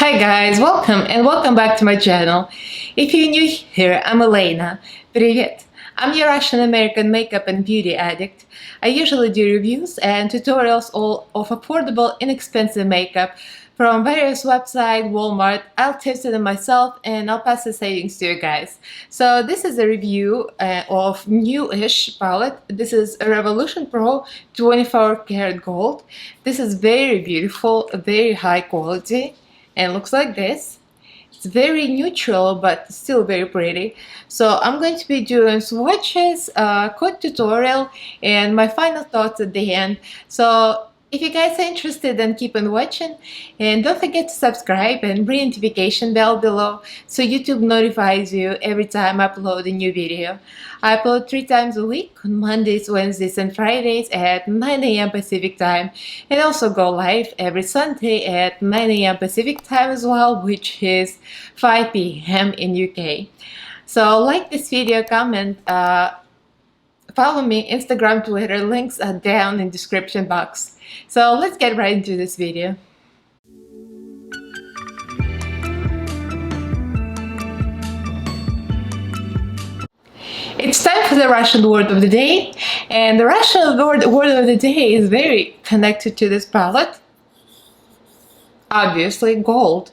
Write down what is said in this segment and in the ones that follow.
Hi guys, welcome back to my channel. If you're new here, I'm Elaina. Привет! I'm your Russian American makeup and beauty addict. I usually do reviews and tutorials all of affordable, inexpensive makeup from various websites, Walmart. I'll test it myself and I'll pass the savings to you guys. So this is a review of new-ish palette. This is a Revolution Pro 24 karat gold. This is very beautiful, very high quality, and looks like this. It's very neutral but still very pretty. So I'm going to be doing swatches, quick tutorial, and my final thoughts at the end. So if you guys are interested, then keep on watching, and don't forget to subscribe and ring notification bell below so YouTube notifies you every time I upload a new video. I upload 3 times a week on Mondays, Wednesdays and Fridays at 9 AM Pacific time, and also go live every Sunday at 9 AM Pacific time as well, which is 5 PM in UK. So like this video, comment, follow me, Instagram, Twitter, links are down in the description box. So let's get right into this video. It's time for the Russian word of the day, and the Russian word of the day is very connected to this palette. Obviously, gold.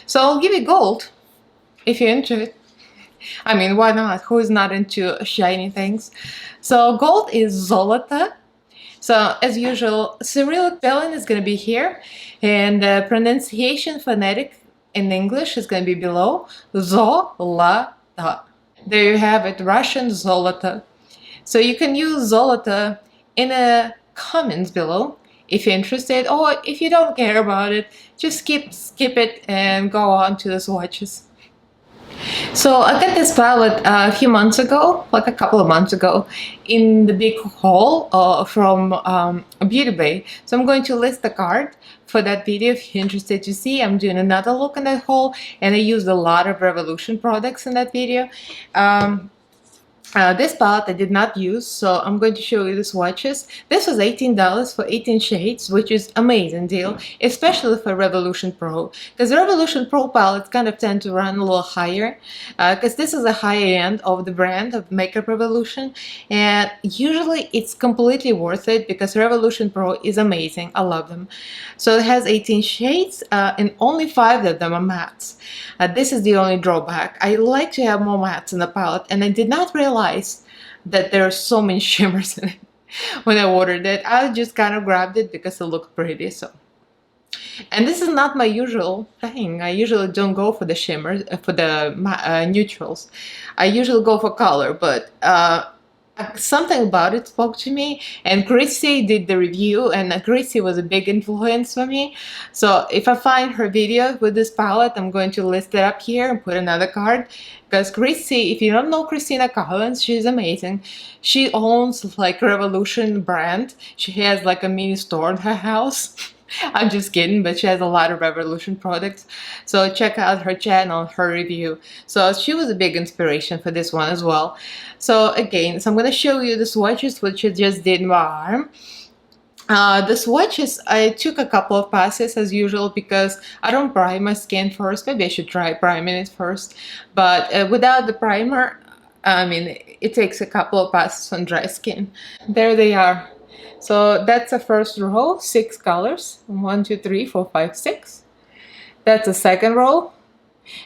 So I'll give you gold if you're into it. I mean, why not? Who is not into shiny things? So gold is zolota. So as usual, Cyrillic spelling is going to be here, and the pronunciation phonetic in English is going to be below. Zolota. There you have it, Russian zolota. So you can use zolota in the comments below if you're interested, or if you don't care about it, just skip it and go on to the swatches. So I got this palette a few months ago, like a couple of months ago, in the big haul from Beauty Bay. So I'm going to list the card for that video if you're interested to see. I'm doing another look in that haul, and I used a lot of Revolution products in that video. This palette I did not use, so I'm going to show you the swatches. This was $18 for 18 shades, which is amazing deal, especially for Revolution Pro, because the Revolution Pro palettes kind of tend to run a little higher, because this is a higher end of the brand of Makeup Revolution, and usually it's completely worth it because Revolution Pro is amazing. I love them. So it has 18 shades, and only 5 of them are mattes. This is the only drawback. I like to have more mattes in the palette, and I did not realize that there are so many shimmers in it. When I ordered it, I just kind of grabbed it because it looked pretty. So, and this is not my usual thing. I usually don't go for the shimmers, for the neutrals. I usually go for color, but something about it spoke to me, and Chrissy did the review, and Chrissy was a big influence for me. So if I find her video with this palette, I'm going to list it up here and put another card, because Chrissy, if you don't know Christina Collins, she's amazing. She owns like Revolution brand. She has like a mini store in her house. I'm just kidding, but she has a lot of Revolution products. So check out her channel, her review. So she was a big inspiration for this one as well. So again, so I'm going to show you the swatches, which I just did in my arm. The swatches, I took a couple of passes as usual because I don't prime my skin first. Maybe I should try priming it first. But without the primer, I mean, it takes a couple of passes on dry skin. There they are. So that's the first row, 6 colors. 1, 2, 3, 4, 5, 6. That's the second row.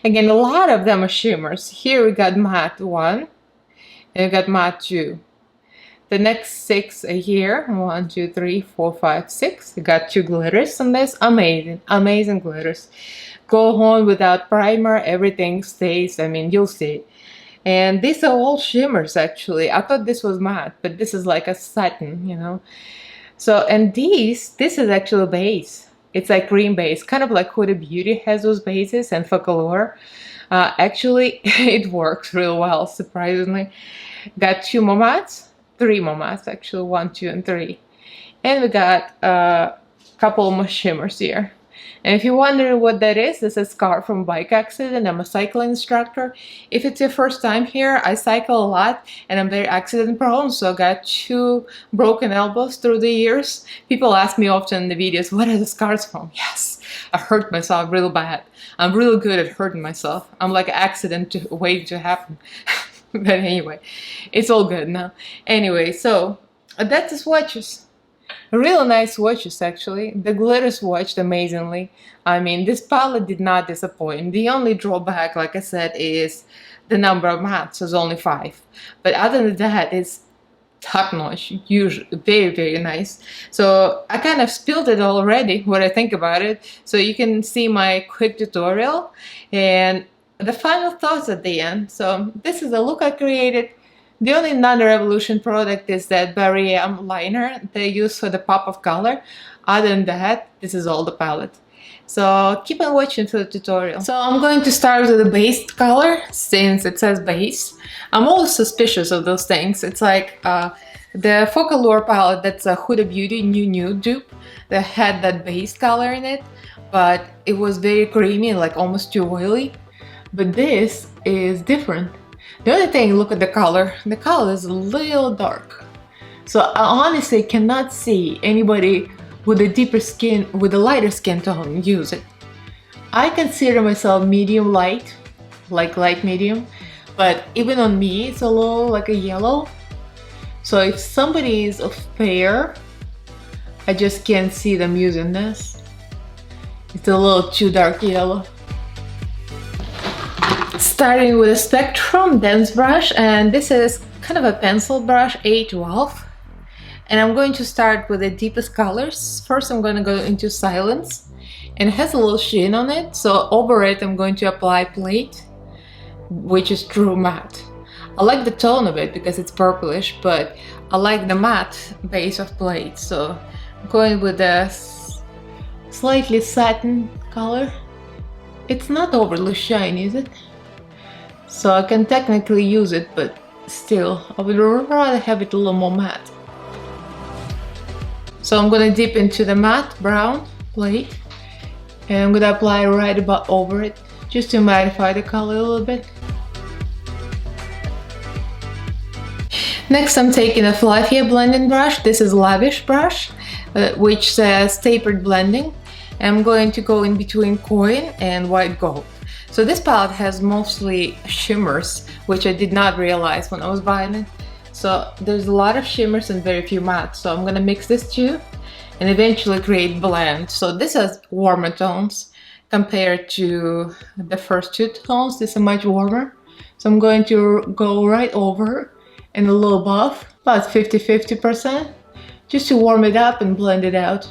Again, a lot of them are shimmers. Here we got matte 1, and we got matte 2. The next 6 are here. 1, 2, 3, 4, 5, 6. We got 2 glitters on this. Amazing, amazing glitters. Go on without primer, everything stays. I mean, you'll see. And these are all shimmers actually. I thought this was matte, but this is like a satin, you know. So, and this is actually a base. It's like cream base, kind of like Huda Beauty has those bases, and for color. Actually, it works real well, surprisingly. Got 2 more mattes, 3 more mattes actually, 1, 2, and 3. And we got a couple more shimmers here. And if you're wondering what that is, this is a scar from bike accident. I'm a cycling instructor. If it's your first time here, I cycle a lot and I'm very accident prone, so I got 2 broken elbows through the years. People ask me often in the videos, what are the scars from? Yes, I hurt myself real bad. I'm really good at hurting myself. I'm like an accident waiting to happen. But anyway, it's all good now. Anyway, so that's the swatches. Real nice swatches, actually. The glitter swatched amazingly. I mean, this palette did not disappoint. The only drawback, like I said, is the number of mattes is only 5. But other than that, it's top-notch, usually very, very nice. So I kind of spilled it already, what I think about it. So you can see my quick tutorial and the final thoughts at the end. So this is the look I created. The only non-revolution product is that AM liner they use for the pop of color. Other than that, this is all the palette. So keep on watching for the tutorial. So I'm going to start with the base color, since it says base. I'm always suspicious of those things. It's like the Focallure palette, that's a Huda Beauty New Nude dupe that had that base color in it, but it was very creamy, like almost too oily. But this is different. The only thing, look at the color. The color is a little dark. So I honestly cannot see anybody with a deeper skin, with a lighter skin tone use it. I consider myself medium light, like light medium, but even on me it's a little like a yellow. So if somebody is of fair, I just can't see them using this. It's a little too dark yellow. Starting with a Spectrum dense brush, and this is kind of a pencil brush, A12. And I'm going to start with the deepest colors. First I'm going to go into Silence, and it has a little sheen on it, so over it I'm going to apply Plate, which is true matte. I like the tone of it because it's purplish, but I like the matte base of Plate, so I'm going with a slightly satin color. It's not overly shiny, is it? So I can technically use it, but still, I would rather have it a little more matte. So I'm gonna dip into the matte brown Plate, and I'm gonna apply right about over it, just to mattify the color a little bit. Next I'm taking a fluffier blending brush. This is Lavish brush, which says tapered blending. I'm going to go in between Coin and White Gold. So this palette has mostly shimmers, which I did not realize when I was buying it. So there's a lot of shimmers and very few mattes. So I'm gonna mix this two and eventually create blend. So this has warmer tones compared to the first 2 tones. This is much warmer. So I'm going to go right over and a little above, about 50-50%, just to warm it up and blend it out.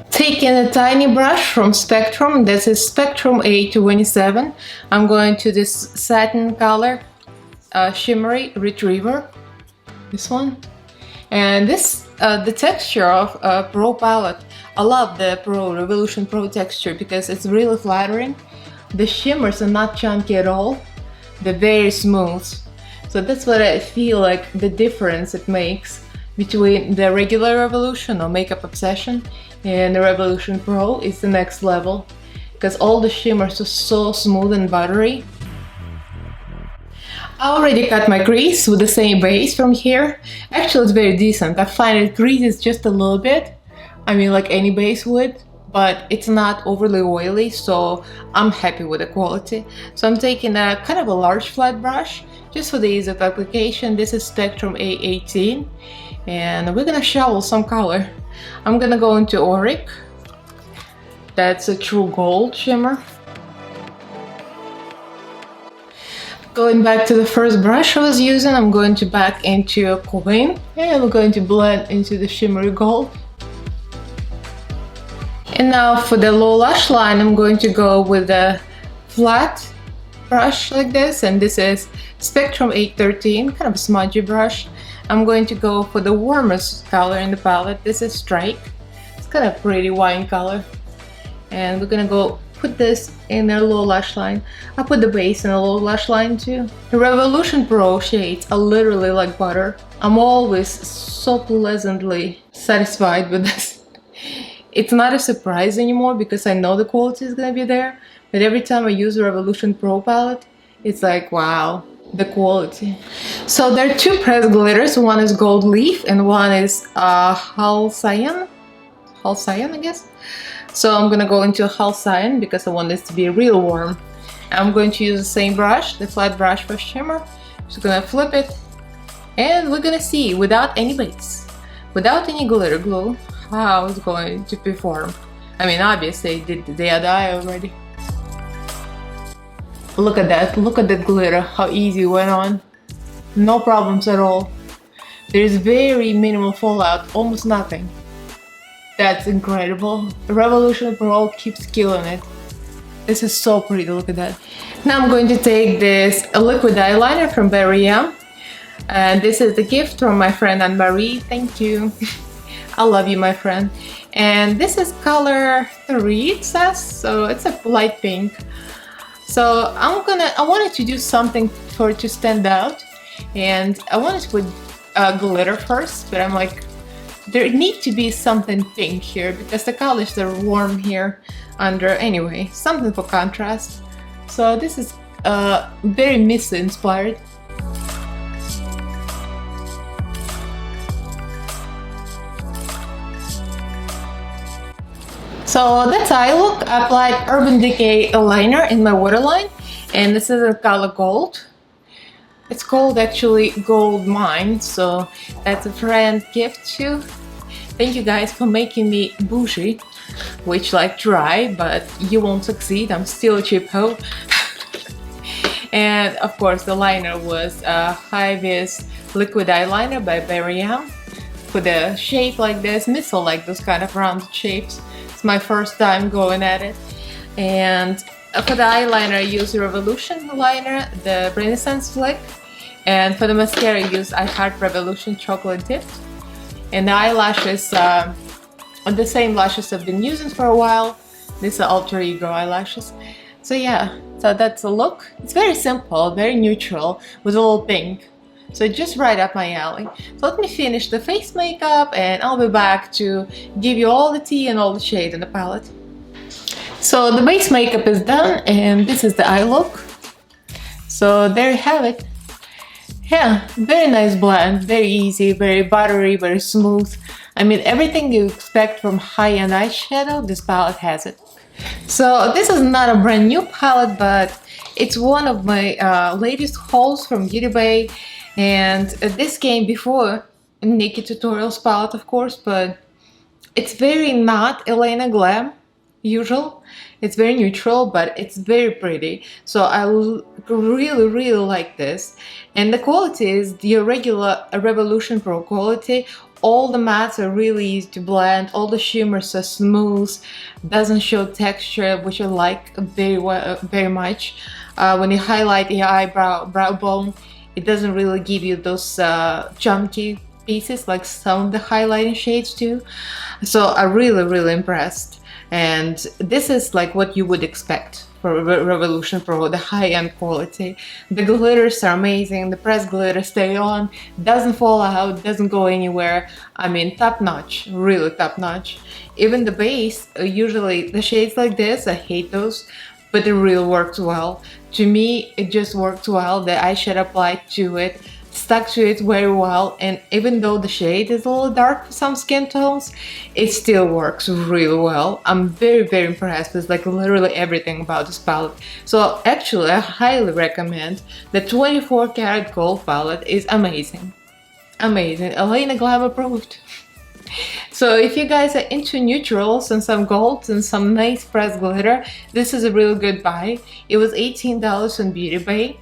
Taking a tiny brush from Spectrum, this is Spectrum A27. I'm going to this satin color, shimmery Retriever, this one. And this, the texture of Pro palette, I love the Revolution Pro texture because it's really flattering. The shimmers are not chunky at all, they're very smooth. So that's what I feel like the difference it makes between the regular Revolution or Makeup Obsession and the Revolution Pro is the next level, because all the shimmers are so smooth and buttery. I already cut my crease with the same base from here. Actually, it's very decent. I find it creases just a little bit, I mean like any base would, but it's not overly oily, so I'm happy with the quality. So I'm taking a kind of a large flat brush just for the ease of application. This is Spectrum A18, and we're gonna shovel some color. I'm gonna go into Auric. That's a true gold shimmer. Going back to the first brush I was using, I'm going to back into Coin, and we're going to blend into the shimmery gold. And now for the low lash line, I'm going to go with a flat brush like this, and this is Spectrum 813, kind of a smudgy brush. I'm going to go for the warmest color in the palette. This is Strike. It's kind of pretty wine color. And we're gonna go put this in a low lash line. I put the base in a low lash line too. The Revolution Pro shades are literally like butter. I'm always so pleasantly satisfied with this. It's not a surprise anymore because I know the quality is gonna be there. But every time I use the Revolution Pro palette, it's like, wow, the quality. So there are two pressed glitters. One is Gold Leaf and one is Halcyon, I guess. So I'm gonna go into Halcyon because I want this to be real warm. I'm going to use the same brush, the flat brush for shimmer. Just gonna flip it, and we're gonna see without any base, without any glitter glue, how it's going to perform. I mean, obviously I did the other eye already. Look at that glitter, how easy it went on. No problems at all. There's very minimal fallout, almost nothing. That's incredible. Revolution Pro keeps killing it. This is so pretty, look at that. Now I'm going to take this liquid eyeliner from AM. And this is the gift from my friend Anne-Marie, thank you. I love you, my friend. And this is color 3, it says, so it's a light pink. So I wanted to do something for it to stand out, and I wanted to put glitter first, but I'm like, there needs to be something pink here because the colors are warm here under. Anyway, something for contrast. So this is very Missy inspired. So that's how I look. I applied Urban Decay liner in my waterline, and this is a color gold. It's called actually Gold Mine, so that's a friend gift too. Thank you guys for making me bougie, which like try, but you won't succeed. I'm still a cheap hoe. And of course the liner was High Vis liquid eyeliner by AM. For the shape like this, Missile like those kind of rounded shapes. It's my first time going at it. And for the eyeliner I use the Revolution liner, the Renaissance Flick. And for the mascara I use I Heart Revolution Chocolate Dipped. And the eyelashes are the same lashes I've been using for a while. These are Alter Ego eyelashes. So yeah, so that's a look. It's very simple, very neutral, with a little pink. So just right up my alley. So let me finish the face makeup and I'll be back to give you all the tea and all the shade in the palette. So the base makeup is done and this is the eye look. So there you have it. Yeah, very nice blend, very easy, very buttery, very smooth. I mean, everything you expect from high-end eyeshadow, this palette has it. So this is not a brand new palette, but it's one of my latest hauls from Beauty Bay. And this came before Naked Tutorials palette, of course, but it's very not Elaina Glam usual. It's very neutral, but it's very pretty. So I really like this. And the quality is the regular Revolution Pro quality. All the mattes are really easy to blend. All the shimmers are smooth. Doesn't show texture, which I like very much. When you highlight your brow bone, it doesn't really give you those chunky pieces like some of the highlighting shades do. So I'm really impressed. And this is like what you would expect for Revolution Pro, the high-end quality. The glitters are amazing, the pressed glitter stay on, doesn't fall out, doesn't go anywhere. I mean, top-notch, really top-notch. Even the base, usually the shades like this, I hate those, but it really works well. To me, it just worked well. The eyeshadow applied to it, stuck to it very well, and even though the shade is a little dark for some skin tones, it still works really well. I'm very impressed with like literally everything about this palette. So actually I highly recommend the 24 karat gold palette. Is amazing. Elaina Glam approved. So if you guys are into neutrals and some golds and some nice pressed glitter, this is a really good buy. It was $18 on Beauty Bay.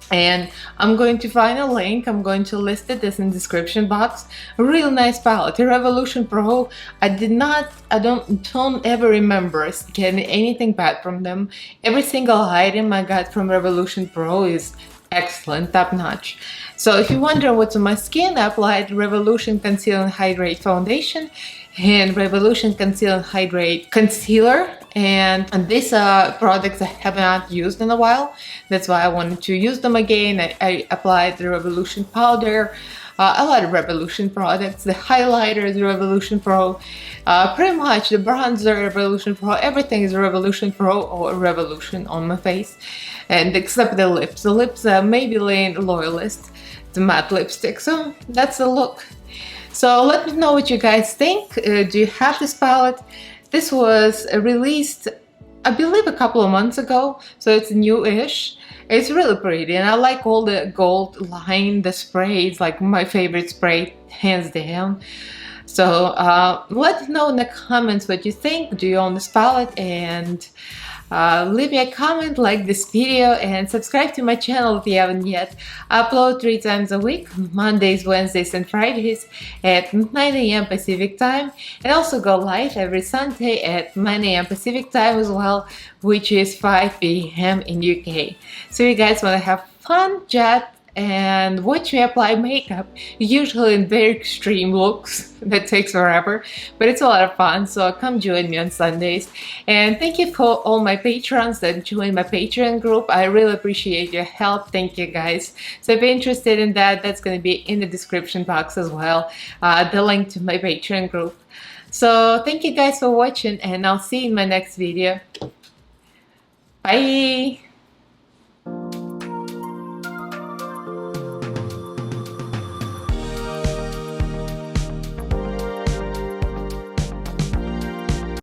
And I'm going to find a link, I'm going to list it in the description box. A real nice palette, a Revolution Pro. I don't ever remember getting anything bad from them. Every single item I got from Revolution Pro is excellent, top notch. So if you wonder what's on my skin, I applied Revolution Conceal and Hydrate Foundation and Revolution Conceal and Hydrate Concealer. And these products I have not used in a while. That's why I wanted to use them again. I applied the Revolution powder. a lot of Revolution products. The highlighter is Revolution Pro. Pretty much the bronzer Revolution Pro. Everything is Revolution Pro or Revolution on my face. And except the lips. The lips are Maybelline Loyalist. The matte lipstick. So that's the look. So let me know what you guys think. Do you have this palette? This was released, I believe, a couple of months ago, so it's new-ish. It's really pretty, and I like all the gold line, the spray. It's like my favorite spray, hands down. So let me know in the comments what you think. Do you own this palette? And leave me a comment, like this video, and subscribe to my channel if you haven't yet. I upload 3 times a week, Mondays, Wednesdays, and Fridays at 9 AM Pacific time, and also go live every Sunday at 9 AM Pacific time as well, which is 5 PM in UK. So you guys want to have fun, chat, and watch me apply makeup, usually in very extreme looks that takes forever, but it's a lot of fun. So come join me on Sundays. And thank you for all my patrons that join my Patreon group. I really appreciate your help. Thank you guys. So if you're interested in that, that's going to be in the description box as well, the link to my Patreon group. So thank you guys for watching, and I'll see you in my next video. Bye.